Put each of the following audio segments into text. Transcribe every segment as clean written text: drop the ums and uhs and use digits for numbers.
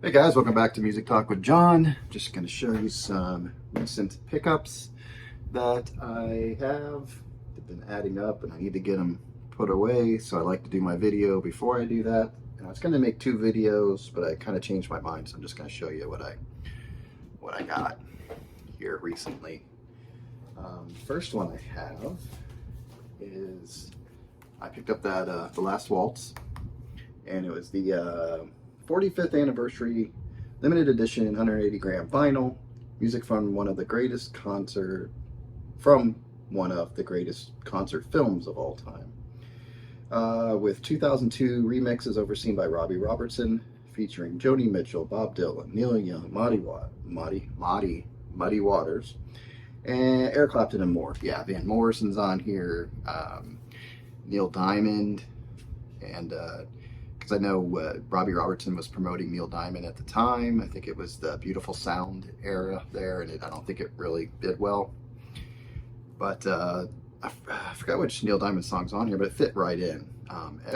Hey guys, welcome back to Music Talk with John. Just going to show you some recent pickups that I have. They've been adding up and I need to get them put away, so I like to do my video before I do that. And I was going to make two videos, but I kind of changed my mind, so I'm just going to show you what I got here recently. First one I have is I picked up that The Last Waltz, and it was the 45th anniversary limited edition 180 gram vinyl, music from one of the greatest concert films of all time, with 2002 remixes overseen by Robbie Robertson, featuring Joni Mitchell, Bob Dylan, Neil Young, Muddy Waters, and Eric Clapton and more. Yeah, Van Morrison's on here, Neil Diamond, and I know Robbie Robertson was promoting Neil Diamond at the time. I think it was the Beautiful Sound era there, and I don't think it really did well. But I forgot which Neil Diamond song's on here, but it fit right in.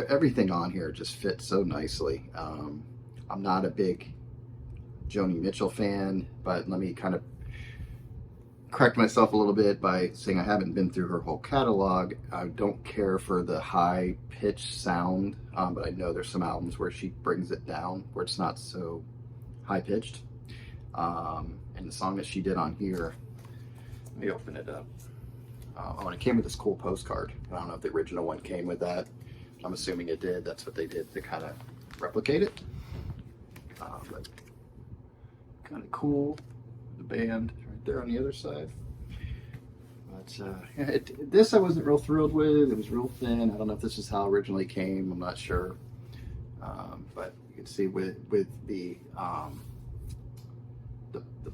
Everything on here just fits so nicely. I'm not a big Joni Mitchell fan, but let me kind of correct myself a little bit by saying I haven't been through her whole catalog. I don't care for the high pitched sound, but I know there's some albums where she brings it down where it's not so high pitched. And the song that she did on here, let me open it up. And it came with this cool postcard. I don't know if the original one came with that. I'm assuming it did. That's what they did to kind of replicate it. But kind of cool. The band right there on the other side. But yeah, this I wasn't real thrilled with. It was real thin. I don't know if this is how it originally came. I'm not sure. But you can see with the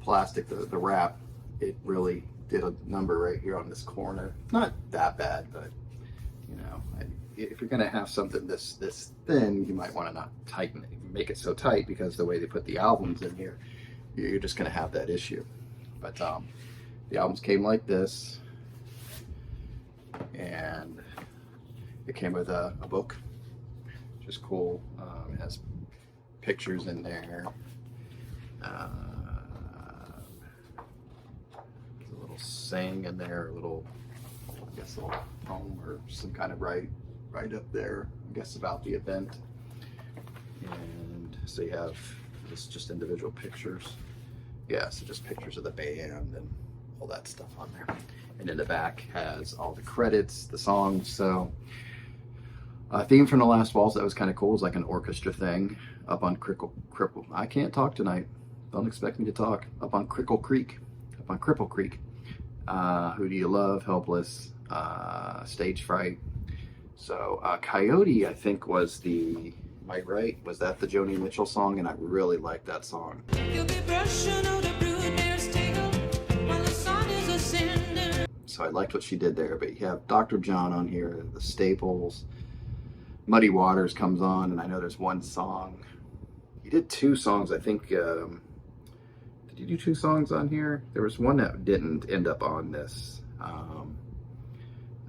plastic, the wrap, it really did a number right here on this corner. Not that bad, but you know, if you're gonna have something this thin, you might want to not tighten it, make it so tight, because the way they put the albums in here, you're just gonna have that issue. But the albums came like this, and it came with a book, which is cool. It has pictures in there. There's a little saying in there, a little, I guess, a little poem or some kind of right up there, I guess, about the event. And so you have this just individual pictures. Yeah, so just pictures of the band and all that stuff on there. And in the back has all the credits, the songs. So theme from The Last Waltz, that was kind of cool. It was like an orchestra thing up on Cripple. I can't talk tonight. Don't expect me to talk. Up on Cripple Creek. Who Do You Love? Helpless. Stage Fright. So Coyote, I think, was the... Am I right? Was that the Joni Mitchell song? And I really liked that song. So I liked what she did there. But you have Dr. John on here, the Staples, Muddy Waters comes on, and I know there's one song. He did two songs, I think. Did you do two songs on here? There was one that didn't end up on this.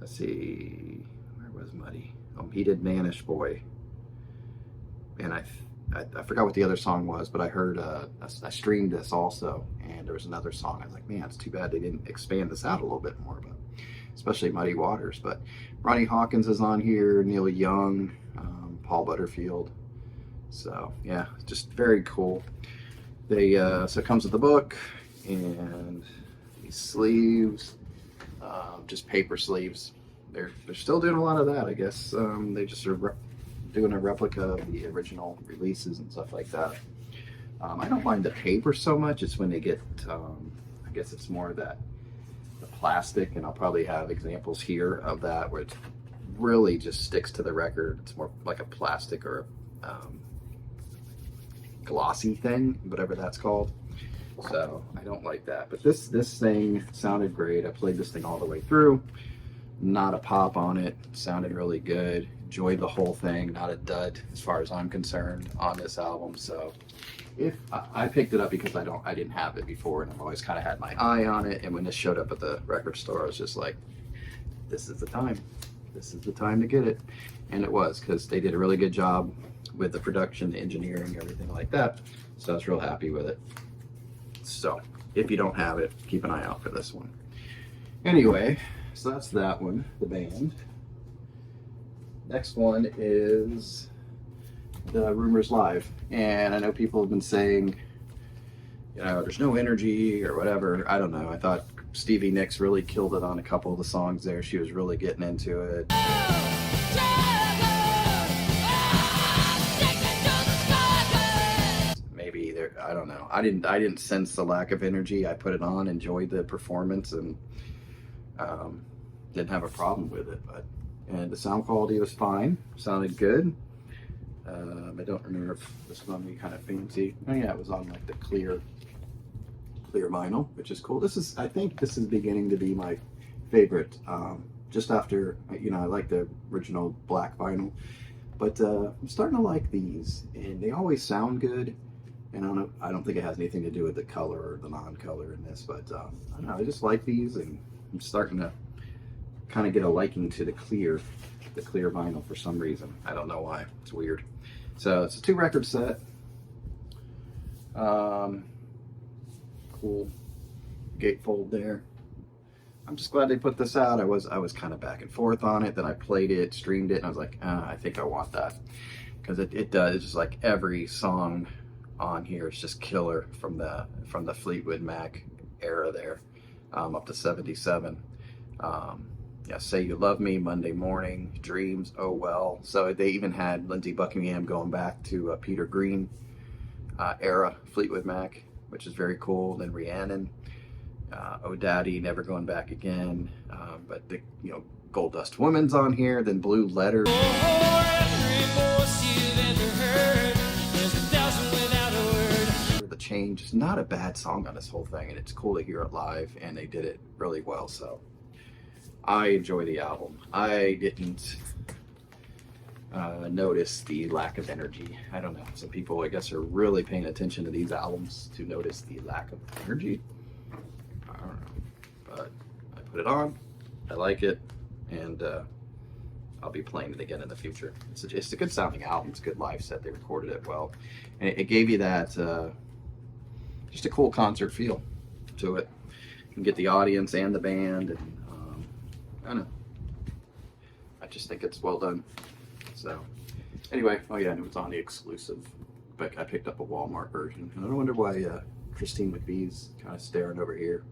Let's see, where was Muddy? He did Manish Boy. And I forgot what the other song was, but I heard, I streamed this also, and there was another song. I was like, man, it's too bad they didn't expand this out a little bit more, but especially Muddy Waters. But Ronnie Hawkins is on here, Neil Young, Paul Butterfield. So yeah, just very cool. They so it comes with the book and these sleeves, just paper sleeves. They're still doing a lot of that, I guess. They just are doing a replica of the original releases and stuff like that. I don't mind the paper so much. It's when they get, I guess it's more that the plastic, and I'll probably have examples here of that where it really just sticks to the record. It's more like a plastic or glossy thing, whatever that's called. So I don't like that. But this thing sounded great. I played this thing all the way through. Not a pop on it. Sounded really good. Enjoyed the whole thing. Not a dud as far as I'm concerned on this album. So if I picked it up because I didn't have it before, and I've always kind of had my eye on it. And when this showed up at the record store, I was just like, this is the time. This is the time to get it. And it was, because they did a really good job with the production, the engineering, everything like that. So I was real happy with it. So if you don't have it, keep an eye out for this one. Anyway, so that's that one, the band. Next one is the Rumors Live. And I know people have been saying, you know, there's no energy or whatever. I don't know. I thought Stevie Nicks really killed it on a couple of the songs there. She was really getting into it. Maybe there, I don't know. I didn't sense the lack of energy. I put it on, enjoyed the performance, and didn't have a problem with it. And the sound quality was fine. Sounded good. I don't remember if this was on any kind of fancy. Oh yeah, it was on like the clear vinyl, which is cool. I think this is beginning to be my favorite. Just after, you know, I like the original black vinyl, but I'm starting to like these, and they always sound good. And I don't think it has anything to do with the color or the non-color in this, but I don't know. I just like these, and I'm starting to kind of get a liking to the clear vinyl for some reason. I don't know why. It's weird. So it's a 2-record set. Cool gatefold there. I'm just glad they put this out. I was kind of back and forth on it. Then I played it, streamed it, and I was like, I think I want that, because it does. It's just like every song on here is just killer from the Fleetwood Mac era there, up to 77. Yeah, Say You Love Me, Monday Morning, Dreams, Oh Well. So they even had Lindsey Buckingham going back to Peter Green era Fleetwood Mac, which is very cool. Then Rhiannon, Oh Daddy, Never Going Back Again. But the Gold Dust Woman's on here. Then Blue Letter. The Change is not a bad song on this whole thing, and it's cool to hear it live, and they did it really well. So I enjoy the album. I didn't notice the lack of energy. I don't know. Some people, I guess, are really paying attention to these albums to notice the lack of energy. I don't know. But I put it on. I like it. And I'll be playing it again in the future. It's a good sounding album. It's a good live set. They recorded it well. And it gave you that, just a cool concert feel to it. You can get the audience and the band, and I don't know. I just think it's well done. So anyway, oh yeah, and it was on the exclusive, but I picked up a Walmart version. And I don't wonder why Christine McVie's kind of staring over here.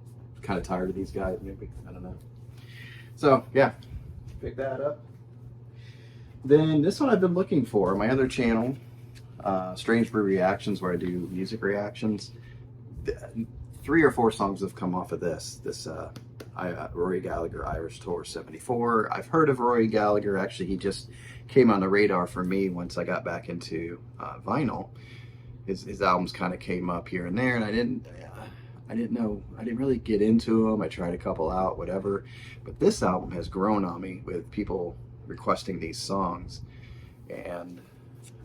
Kind of tired of these guys, maybe. I don't know. So yeah, pick that up. Then this one I've been looking for. My other channel, Strange Brew Reactions, where I do music reactions. 3 or 4 songs have come off of this Rory Gallagher Irish Tour 74. I've heard of Rory Gallagher. Actually, he just came on the radar for me once I got back into vinyl. His albums kind of came up here and there, and I didn't really get into them. I tried a couple out, whatever. But this album has grown on me with people requesting these songs, and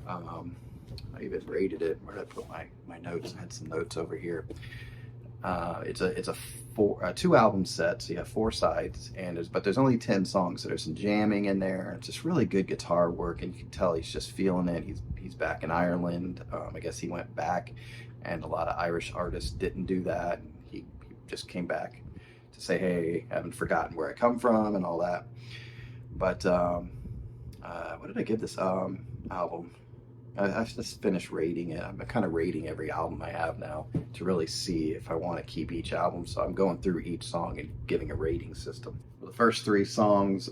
I even rated it. Where did I put my notes? I had some notes over here. It's a 2-album set, so you have 4 sides, but there's only 10 songs, so there's some jamming in there. It's just really good guitar work, and you can tell he's just feeling it. He's back in Ireland. I guess he went back, and a lot of Irish artists didn't do that. He just came back to say, hey, I haven't forgotten where I come from and all that. But what did I give this album? I just finished rating it. I'm kind of rating every album I have now to really see if I want to keep each album. So I'm going through each song and giving a rating system. The first 3 songs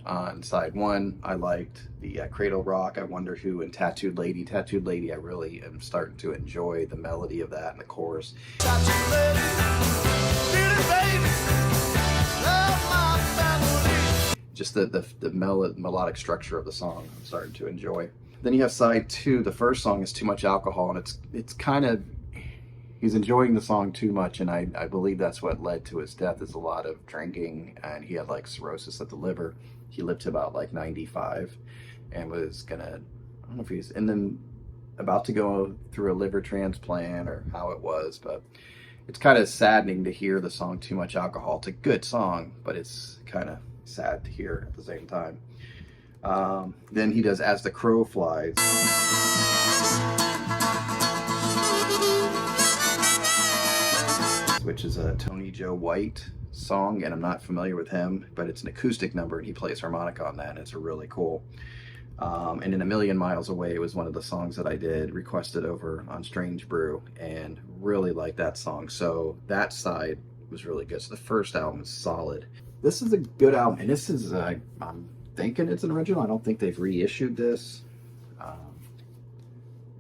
on side 1, I liked the Cradle Rock, I Wonder Who, and Tattooed Lady. Tattooed Lady, I really am starting to enjoy the melody of that and the chorus. Just the melodic structure of the song I'm starting to enjoy. Then you have side 2. The first song is Too Much Alcohol, and it's kind of, he's enjoying the song too much, and I believe that's what led to his death, is a lot of drinking, and he had like cirrhosis of the liver. He lived to about like 95, and was gonna, I don't know if he's, and then about to go through a liver transplant or how it was, but it's kind of saddening to hear the song Too Much Alcohol. It's a good song, but it's kind of sad to hear at the same time. Then he does As the Crow Flies. which is a Tony Joe White song, and I'm not familiar with him, but it's an acoustic number, and he plays harmonica on that, and it's really cool. And in A Million Miles Away was one of the songs that I did, requested over on Strange Brew, and really liked that song. So that side was really good. So the first album is solid. This is a good album, and this is, I'm thinking it's an original. I don't think they've reissued this. And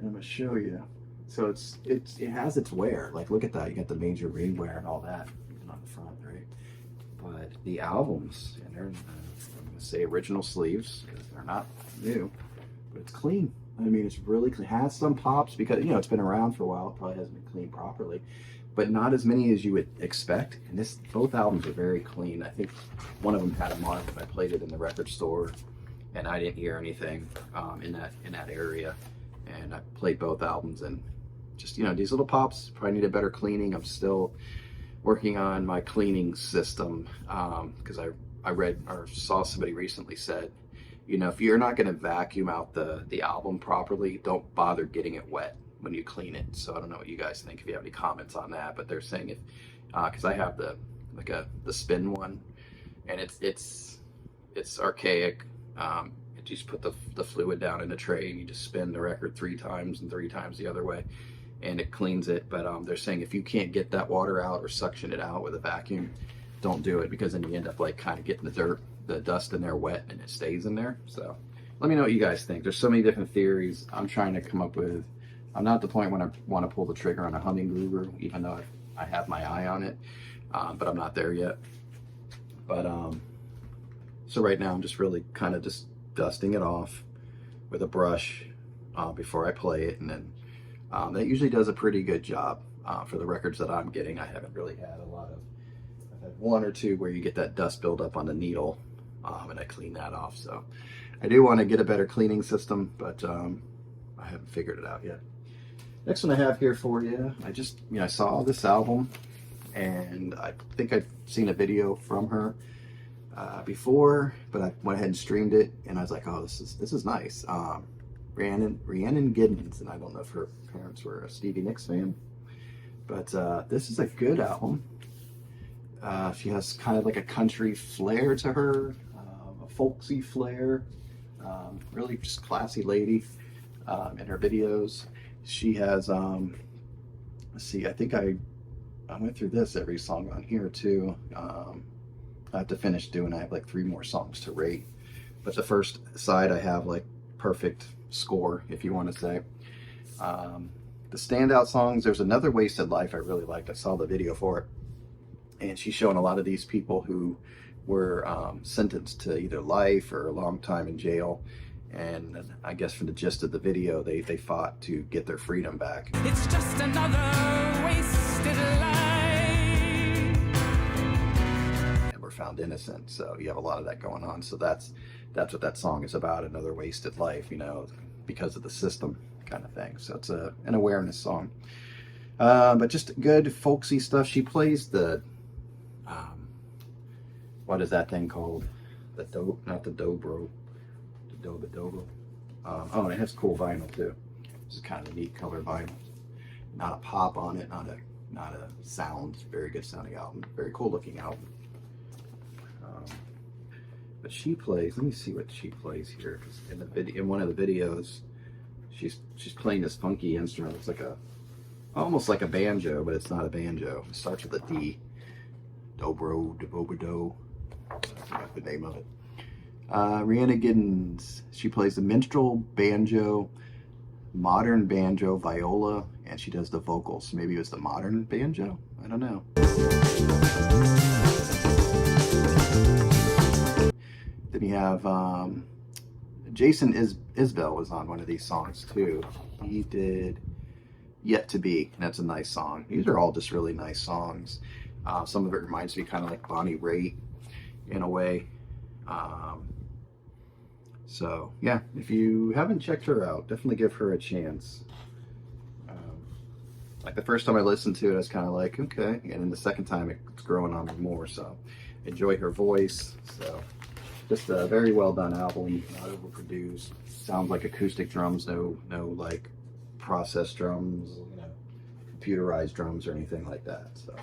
I'm gonna show you. So it has its wear. Like, look at that. You got the Major Ring wear and all that even on the front, right? But the albums, and they're, I'm gonna say original sleeves because they're not new, but it's clean. I mean, it's really clean. It has some pops because, you know, it's been around for a while. It probably hasn't been cleaned properly, but not as many as you would expect. And both albums are very clean. I think one of them had a mark. I played it in the record store, and I didn't hear anything in that area. And I played both albums, and just, you know, these little pops probably need a better cleaning. I'm still working on my cleaning system because I read or saw somebody recently said, you know, if you're not going to vacuum out the album properly, don't bother getting it wet when you clean it. So I don't know what you guys think, if you have any comments on that, but they're saying if, because I have the spin one, and it's archaic. You just put the fluid down in a tray, and you just spin the record 3 times and 3 times the other way, and it cleans it. But they're saying if you can't get that water out or suction it out with a vacuum, don't do it, because then you end up like kind of getting the dust in there wet, and it stays in there. So let me know what you guys think. There's so many different theories. I'm trying to come up with, I'm not at the point when I want to pull the trigger on a humming guru, even though I have my eye on it, but I'm not there yet. But so right now I'm just really kind of just dusting it off with a brush before I play it, and then that usually does a pretty good job for the records that I'm getting. I haven't really had a lot of, I've had 1 or 2 where you get that dust buildup on the needle, and I clean that off. So I do want to get a better cleaning system, but I haven't figured it out yet. Next one I have here for you, I saw this album, and I think I've seen a video from her before, but I went ahead and streamed it, and I was like, oh, this is nice. Rhiannon Giddens, and I don't know if her parents were a Stevie Nicks fan, but this is a good album. She has kind of like a country flair to her, a folksy flair, really just classy lady in her videos. She has, let's see, I think I went through this every song on here too. I have to finish doing, I have like 3 more songs to rate. But the first side I have like perfect score, if you want to say. The standout songs, there's Another Wasted Life I really liked. I saw the video for it. And she's showing a lot of these people who were sentenced to either life or a long time in jail. And I guess from the gist of the video, they fought to get their freedom back. It's just another wasted life. Found innocent. So you have a lot of that going on. So that's what that song is about, another wasted life, you know, because of the system kind of thing. So it's an awareness song, but just good folksy stuff. She plays the what is that thing called, not the dobro, the dobro. Oh, and it has cool vinyl too. This is kind of a neat color vinyl, not a pop on it, not a sound, very good sounding album, very cool looking album. But she plays, let me see what she plays here, because in one of the videos she's playing this funky instrument. It's like almost like a banjo, but it's not a banjo. It starts with a D. Dobro, do. I forgot the name of it. Rhiannon Giddens, she plays the minstrel banjo, modern banjo, viola, and she does the vocals. Maybe it was the modern banjo, I don't know. Then you have Jason Isbell was on one of these songs too. He did Yet to Be, and that's a nice song. These are all just really nice songs. Some of it reminds me kind of like Bonnie Raitt in a way. So yeah, if you haven't checked her out, definitely give her a chance. Like the first time I listened to it, I was kind of like, okay, and then the second time it's growing on me more. So enjoy her voice. So just a very well done album, not overproduced. Sounds like acoustic drums, no like processed drums, you know, computerized drums or anything like that. So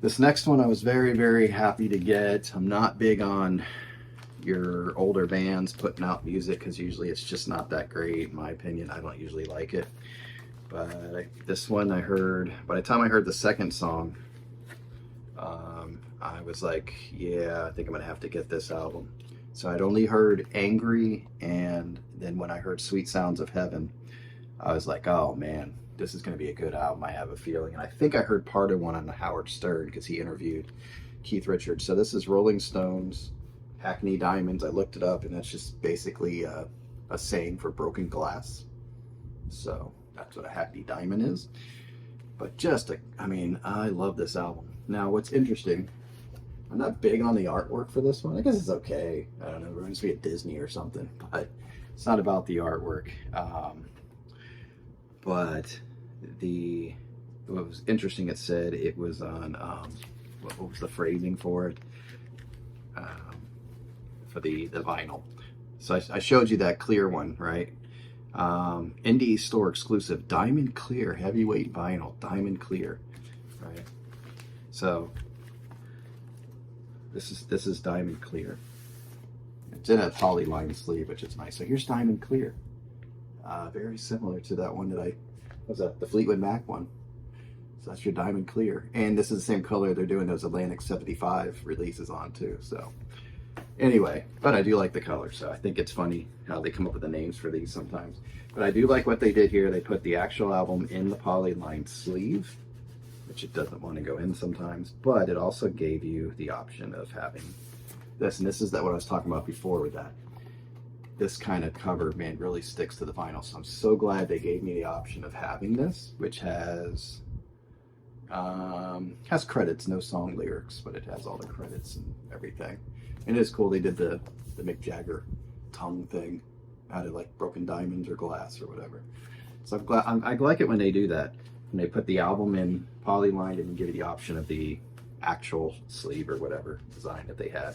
This next one I was very, very happy to get. I'm not big on your older bands putting out music because usually it's just not that great, in my opinion. I don't usually like it. But this one I heard, by the time I heard the second song, I was like, yeah, I think I'm gonna have to get this album. So I'd only heard Angry, and then when I heard Sweet Sounds of Heaven, I was like, oh man, this is gonna be a good album, I have a feeling. And I think I heard part of one on Howard Stern because he interviewed Keith Richards. So this is Rolling Stones, Hackney Diamonds. I looked it up, and that's just basically a saying for broken glass. So that's what a Hackney Diamond is. But I mean, I love this album. Now, what's interesting, I'm not big on the artwork for this one. I guess it's okay. I don't know, it reminds me of Disney or something, but it's not about the artwork. But what was interesting, it said it was on, what was the phrasing for it? For the vinyl. So I showed you that clear one, right? Indie store exclusive diamond clear heavyweight vinyl, diamond clear, right? So this is diamond clear. It's in a polyline sleeve, which is nice. So here's diamond clear, very similar to that one that the Fleetwood Mac one. So that's your diamond clear, and this is the same color they're doing those Atlantic 75 releases on too. So anyway, but I do like the color, so I think it's funny how they come up with the names for these sometimes. But I do like what they did here. They put the actual album in the polyline sleeve, which it doesn't want to go in sometimes, but it also gave you the option of having this. And this is what I was talking about before with that. This kind of cover, man, really sticks to the vinyl. So I'm so glad they gave me the option of having this, which has credits, no song lyrics, but it has all the credits and everything. And it is cool. They did the Mick Jagger tongue thing out of like broken diamonds or glass or whatever. So I'm glad. I like it when they do that. When they put the album in polylined and give you the option of the actual sleeve or whatever design that they had.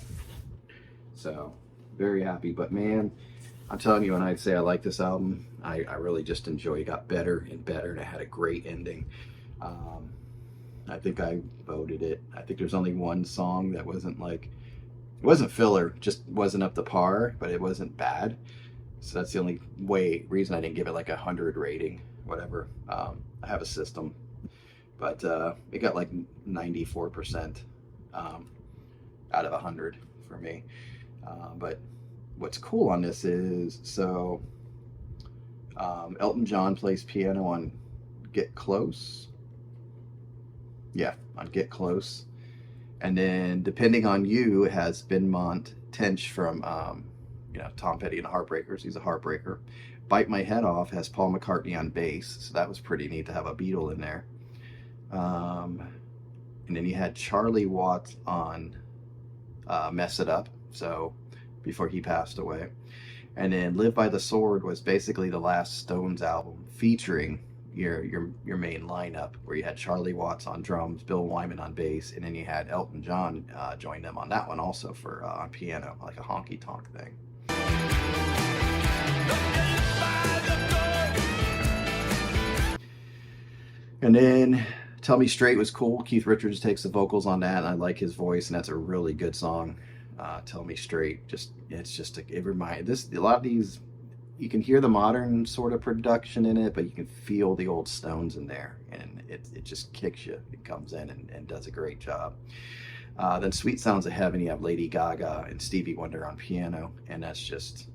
So very happy. But man, I'm telling you, when I say I like this album, I really just enjoy it. It got better and better, and it had a great ending. I think I voted it. I think there's only one song that wasn't like, it wasn't filler, just wasn't up to par, but it wasn't bad. So that's the only reason I didn't give it like 100 rating, whatever. I have a system, but it got like 94% out of 100 for me. But what's cool on this is, so Elton John plays piano on Get Close. Yeah, on Get Close. And then Depending on You has Benmont Tench from, Tom Petty and the Heartbreakers. He's a heartbreaker. Bite My Head Off has Paul McCartney on bass. So that was pretty neat to have a Beatle in there. And then you had Charlie Watts on Mess It Up. So before he passed away. And then Live by the Sword was basically the last Stones album featuring your main lineup, where you had Charlie Watts on drums, Bill Wyman on bass, and then you had Elton John join them on that one also for on piano, like a honky tonk thing. And then Tell Me Straight was cool. Keith Richards takes the vocals on that, and I like his voice, and that's a really good song. Tell Me Straight, it reminds a lot of these. You can hear the modern sort of production in it, but you can feel the old Stones in there, and it just kicks you. It comes in and does a great job. Then Sweet Sounds of Heaven, you have Lady Gaga and Stevie Wonder on piano, and that's just,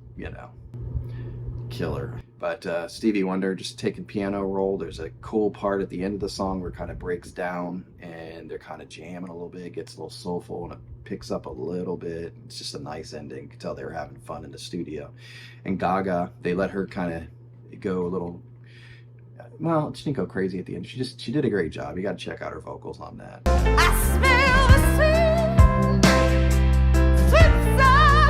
killer. But Stevie Wonder just taking piano role. There's a cool part at the end of the song where it kind of breaks down, and they're kind of jamming a little bit. It gets a little soulful, and it picks up a little bit. It's just a nice ending. You can tell they were having fun in the studio. And Gaga, they let her kind of go a little, well, she didn't go crazy at the end. She did a great job. You got to check out her vocals on that. I smell the sweet sound.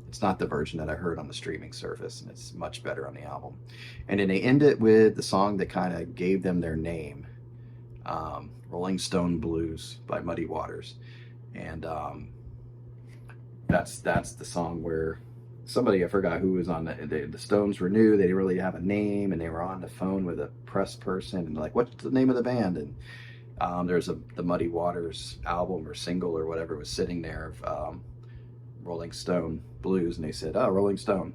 It's not the version that I heard on the streaming service, and it's much better on the album. And then they end it with the song that kind of gave them their name, Rolling Stone Blues by Muddy Waters. And that's the song where somebody, I forgot who was on the Stones were new. They didn't really have a name, and they were on the phone with a press person and like, what's the name of the band? And There's the Muddy Waters album or single or whatever was sitting there of Rolling Stone Blues, and they said, "Oh, Rolling Stones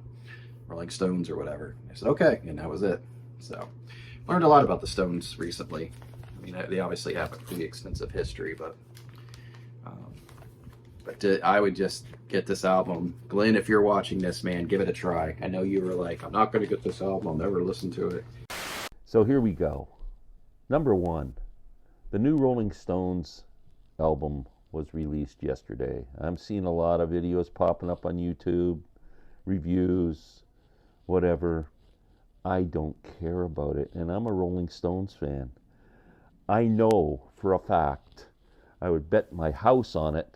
or whatever." I said, "Okay," and that was it. So learned a lot about the Stones recently. I mean, they obviously have a pretty extensive history, but I would just get this album. Glenn, if you're watching this, man, give it a try. I know you were like, "I'm not going to get this album. I'll never listen to it." So here we go. Number 1, the new Rolling Stones album was released yesterday. I'm seeing a lot of videos popping up on YouTube, reviews, whatever. I don't care about it, and I'm a Rolling Stones fan. I know for a fact, I would bet my house on it,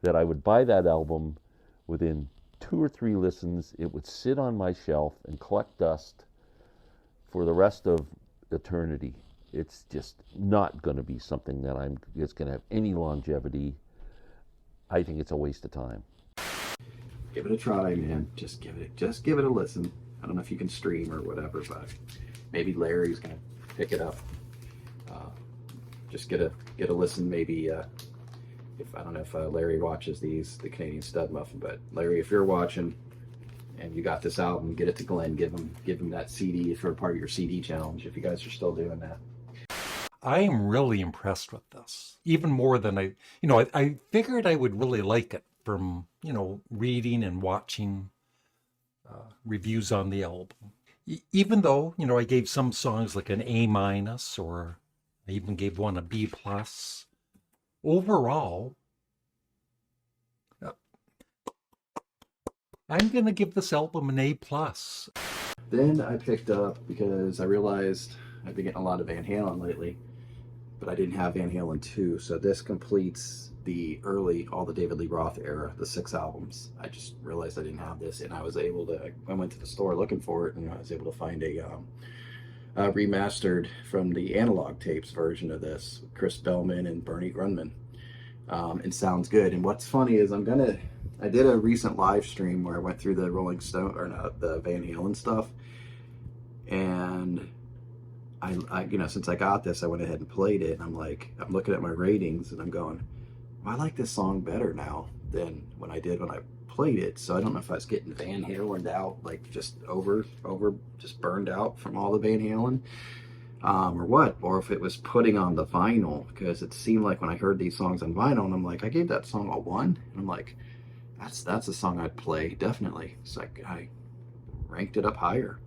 that I would buy that album within 2 or 3 listens. It would sit on my shelf and collect dust for the rest of eternity. It's just not going to be something that it's going to have any longevity. I think it's a waste of time. Give it a try, man. Just give it a listen. I don't know if you can stream or whatever, but maybe Larry's gonna pick it up. Just get a listen. Maybe if I don't know if Larry watches the Canadian Stud Muffin, but Larry, if you're watching and you got this album, get it to Glenn. Give him that CD for part of your CD challenge if you guys are still doing that. I am really impressed with this, even more than I figured I would really like it from, reading and watching reviews on the album. Even though, I gave some songs like an A-, or I even gave one a B+. Overall, I'm going to give this album an A+. Then I picked up, because I realized I've been getting a lot of Van Halen lately, but I didn't have Van Halen 2, so this completes all the David Lee Roth era, the 6 albums. I just realized I didn't have this, and I went to the store looking for it, and I was able to find a remastered from the analog tapes version of this, with Chris Bellman and Bernie Grundman. It sounds good, and what's funny is I did a recent live stream where I went through the Rolling Stone, or no, the Van Halen stuff, and I since I got this, I went ahead and played it, and I'm looking at my ratings, and I'm going, I like this song better now than when I did when I played it. So I don't know if I was getting Van Halen out, like just just burned out from all the Van Halen, or what, or if it was putting on the vinyl, because it seemed like when I heard these songs on vinyl, and I'm like, I gave that song a 1, and I'm like, that's a song I'd play, definitely. It's like I ranked it up higher.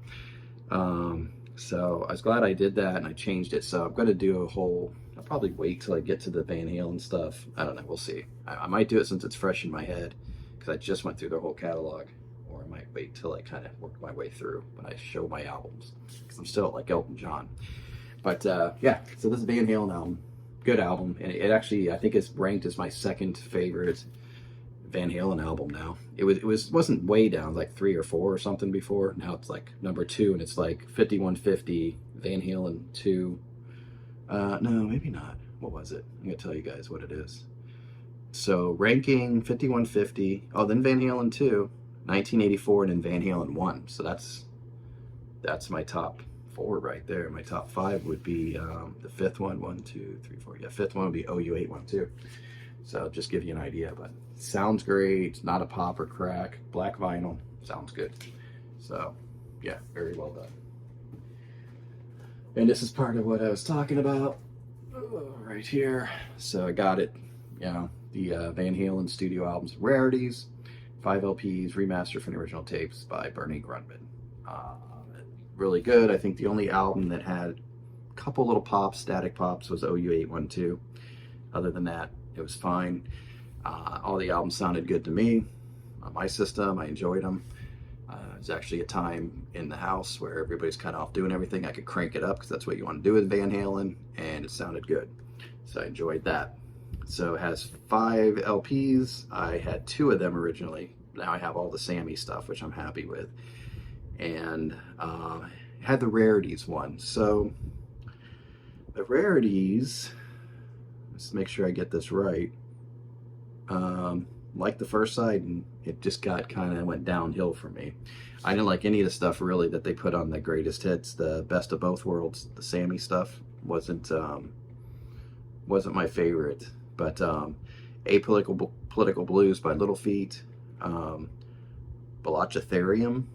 So I was glad I did that, and I changed it. So I'm going to do I'll probably wait till I get to the Van Halen stuff. I don't know. We'll see. I might do it since it's fresh in my head, because I just went through their whole catalog. Or I might wait till I kind of work my way through when I show my albums, because I'm still like Elton John. But yeah, so this is Van Halen album. Good album. And it actually, I think it's ranked as my second favorite Van Halen album now. It wasn't way down, like 3 or 4 or something before. Now it's like number 2, and it's like 5150, Van Halen 2. No, maybe not. What was it? I'm gonna tell you guys what it is. So ranking 5150. Oh, then Van Halen 2, 1984, and then Van Halen 1. So that's my top 4 right there. My top 5 would be the 5th one, 1, 2, 3, 4. Yeah, 5th one would be OU812. So just give you an idea, but sounds great. It's not a pop or crack. Black vinyl, sounds good. So yeah, very well done. And this is part of what I was talking about right here. So I got it, the Van Halen studio albums, rarities, 5 LPs, remastered from the original tapes by Bernie Grundman. Really good. I think the only album that had a couple little pops, static pops, was OU812. Other than that, it was fine. All the albums sounded good to me. On my system, I enjoyed them. There's actually a time in the house where everybody's kind of off doing everything. I could crank it up, because that's what you want to do with Van Halen, and it sounded good. So I enjoyed that. So it has 5 LPs. I had 2 of them originally. Now I have all the Sammy stuff, which I'm happy with. And had the rarities one. So the rarities, let's make sure I get this right. Like the first side, and it just went downhill for me. I didn't like any of the stuff really that they put on the greatest hits. The best of both worlds, the Sammy stuff wasn't wasn't my favorite, but Apolitical Political Blues by Little Feat, Balachatherium,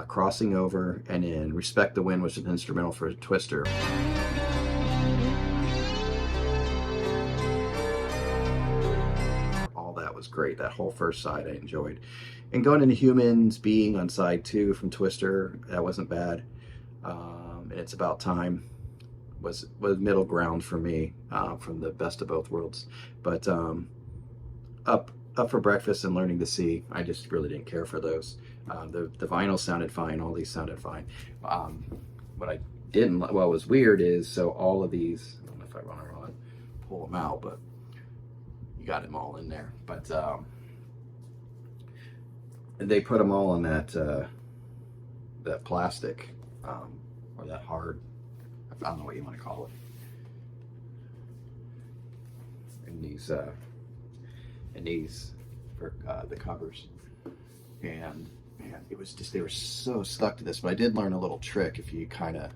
Crossing Over, and then Respect the Wind was an instrumental for Twister. All that was great. That whole first side I enjoyed. And Going Into Humans being on side 2 from Twister, that wasn't bad. And It's About Time was middle ground for me, from the Best of Both Worlds. But Up for Breakfast and Learning to See, I just really didn't care for those. The vinyl sounded fine. All these sounded fine. What I didn't, what was weird is, so all of these, I don't know if I want to pull them out, but you got them all in there. But they put them all on that plastic, or that hard, I don't know what you want to call it. And these for the covers. And man, it was just, they were so stuck to this. But I did learn a little trick. If you kind of,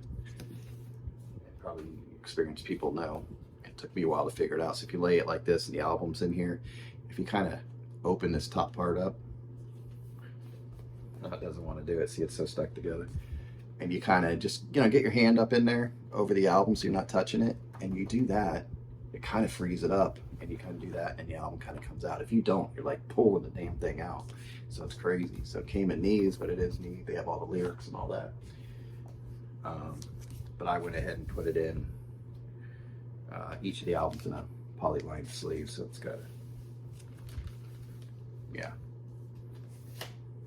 probably experienced people know, it took me a while to figure it out. So if you lay it like this and the album's in here, if you kind of open this top part up, no, it doesn't want to do it. See, it's so stuck together. And you kind of just, get your hand up in there over the album so you're not touching it. And you do that, it kind of frees it up. And you kind of do that and the album kind of comes out. If you don't, you're like pulling the damn thing out. So it's crazy. So it came in these, but it is neat. They have all the lyrics and all that. But I went ahead and put it in each of the albums in a polylined sleeve. So it's got a, yeah,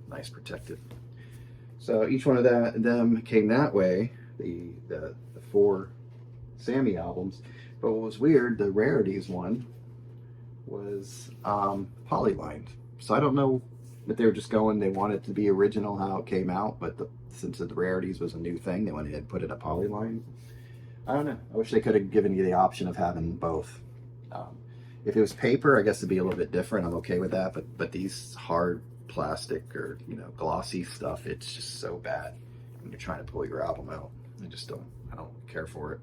nice protected. So each one of them came that way, the 4 Sammy albums. But what was weird, the Rarities one was polylined. So I don't know if they were just going, they wanted it to be original how it came out, but since the Rarities was a new thing, they went ahead and put it a polyline. I don't know. I wish they could have given you the option of having both. If it was paper, I guess it'd be a little bit different. I'm okay with that. But these hard plastic or glossy stuff, it's just so bad when you're trying to pull your album out. I don't care for it.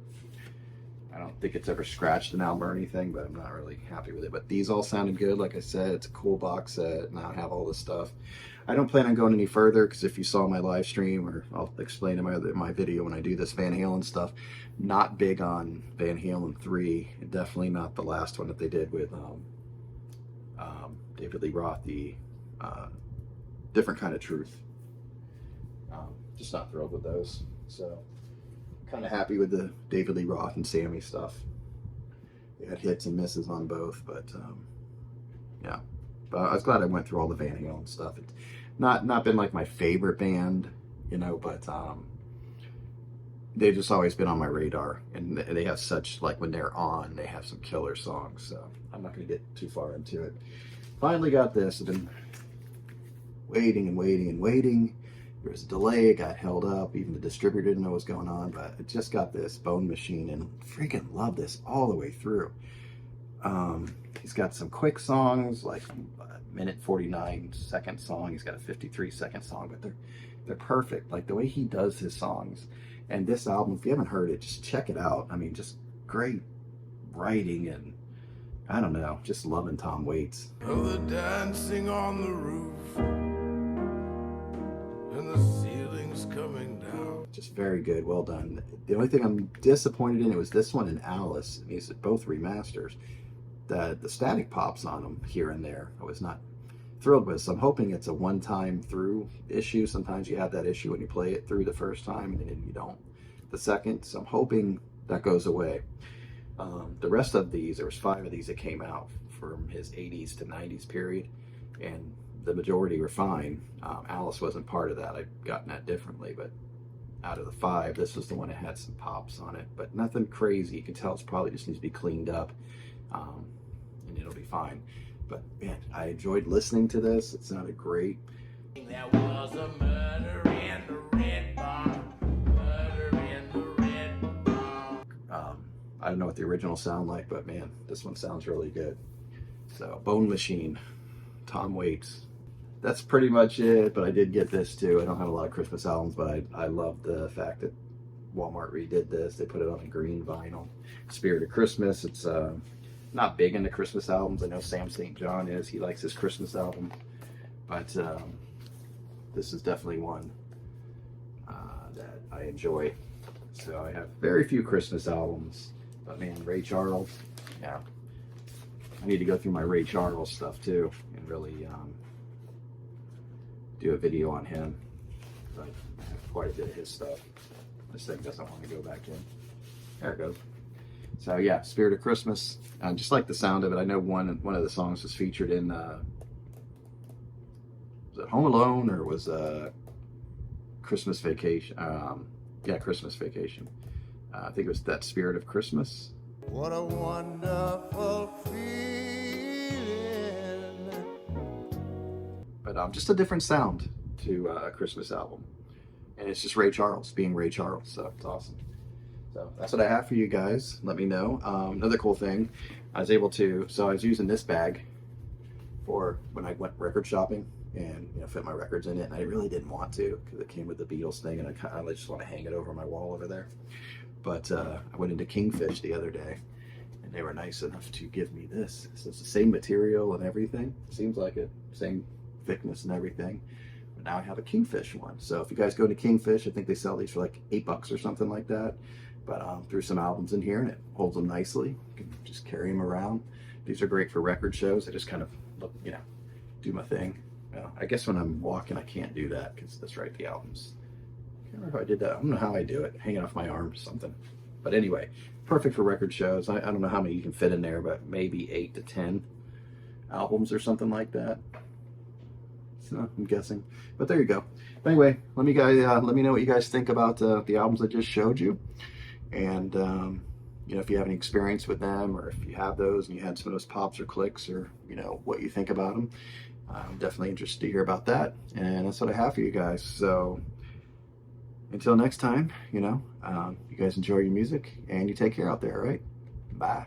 I don't think it's ever scratched an album or anything, but I'm not really happy with it. But these all sounded good. Like I said, it's a cool box set, and I have all this stuff. I don't plan on going any further, because if you saw my live stream, or I'll explain in my video when I do this Van Halen stuff, not big on Van Halen 3. Definitely not the last one that they did with David Lee Roth, the Different Kind of Truth. Just not thrilled with those. So kind of happy with the David Lee Roth and Sammy stuff. They had hits and misses on both, but yeah. But I was glad I went through all the Van Halen stuff. It's not been like my favorite band, but they've just always been on my radar, and they have such, like, when they're on, they have some killer songs. So I'm not going to get too far into it. Finally got this. I've been waiting and waiting and waiting. There was a delay, it got held up, even the distributor didn't know what was going on, but I just got this Bone Machine and freaking love this all the way through. He's got some quick songs, like a minute 49 second song. He's got a 53-second song, but they're perfect. Like the way he does his songs. And this album, if you haven't heard it, just check it out. I mean, just great writing, and I don't know, just loving Tom Waits. Oh, the dancing on the roof. And the ceiling's coming down. Just very good, well done. The only thing I'm disappointed in, it was this one and Alice. And these are both remasters. The static pops on them here and there, I was not thrilled with. So I'm hoping it's a one-time through issue. Sometimes you have that issue when you play it through the first time, and then you don't the second. So I'm hoping that goes away. The rest of these, there was 5 of these that came out from his 80s to 90s period, and the majority were fine. Alice wasn't part of that. I've gotten that differently, but out of the 5, this was the one that had some pops on it, but nothing crazy. You can tell it's probably just needs to be cleaned up, and it'll be fine. But man, I enjoyed listening to this. It sounded great. There was a murder in the red bar. Murder in the red bar. I don't know what the original sound like, but man, this one sounds really good. So Bone Machine, Tom Waits. That's pretty much it, but I did get this too. I don't have a lot of Christmas albums, but I love the fact that Walmart redid this. They put it on a green vinyl. Spirit of Christmas. It's not big into Christmas albums. I know Sam St. John is. He likes his Christmas album. But this is definitely one that I enjoy. So I have very few Christmas albums. But man, Ray Charles, yeah. I need to go through my Ray Charles stuff too and really do a video on him. But I have quite a bit of his stuff. This thing doesn't want to go back in. There it goes. So yeah, Spirit of Christmas. I just like the sound of it. I know one of the songs was featured in was it Home Alone or was Christmas Vacation? Yeah, Christmas Vacation. I think it was that Spirit of Christmas. What a wonderful feeling. But just a different sound to a Christmas album. And it's just Ray Charles being Ray Charles. So it's awesome. So that's what I have for you guys. Let me know. Another cool thing, I was able to, so I was using this bag for when I went record shopping and fit my records in it. And I really didn't want to because it came with the Beatles thing and I just want to hang it over my wall over there. But I went into Kingfish the other day and they were nice enough to give me this. So it's the same material and everything. Seems like it. Same thickness and everything. But now I have a Kingfish one. So if you guys go to Kingfish, I think they sell these for like $8 or something like that. But threw some albums in here and it holds them nicely. You can just carry them around. These are great for record shows. I just kind of look, do my thing. I guess when I'm walking, I can't do that because that's right, the albums. I can't remember how I did that. I don't know how I do it. Hanging off my arm or something. But anyway, perfect for record shows. I don't know how many you can fit in there, but maybe 8 to 10 albums or something like that. So I'm guessing. But there you go. But anyway, let me know what you guys think about the albums I just showed you. And if you have any experience with them, or if you have those and you had some of those pops or clicks, or what you think about them, I'm definitely interested to hear about that. And that's what I have for you guys. So until next time, you guys enjoy your music and you take care out there, all right? Bye.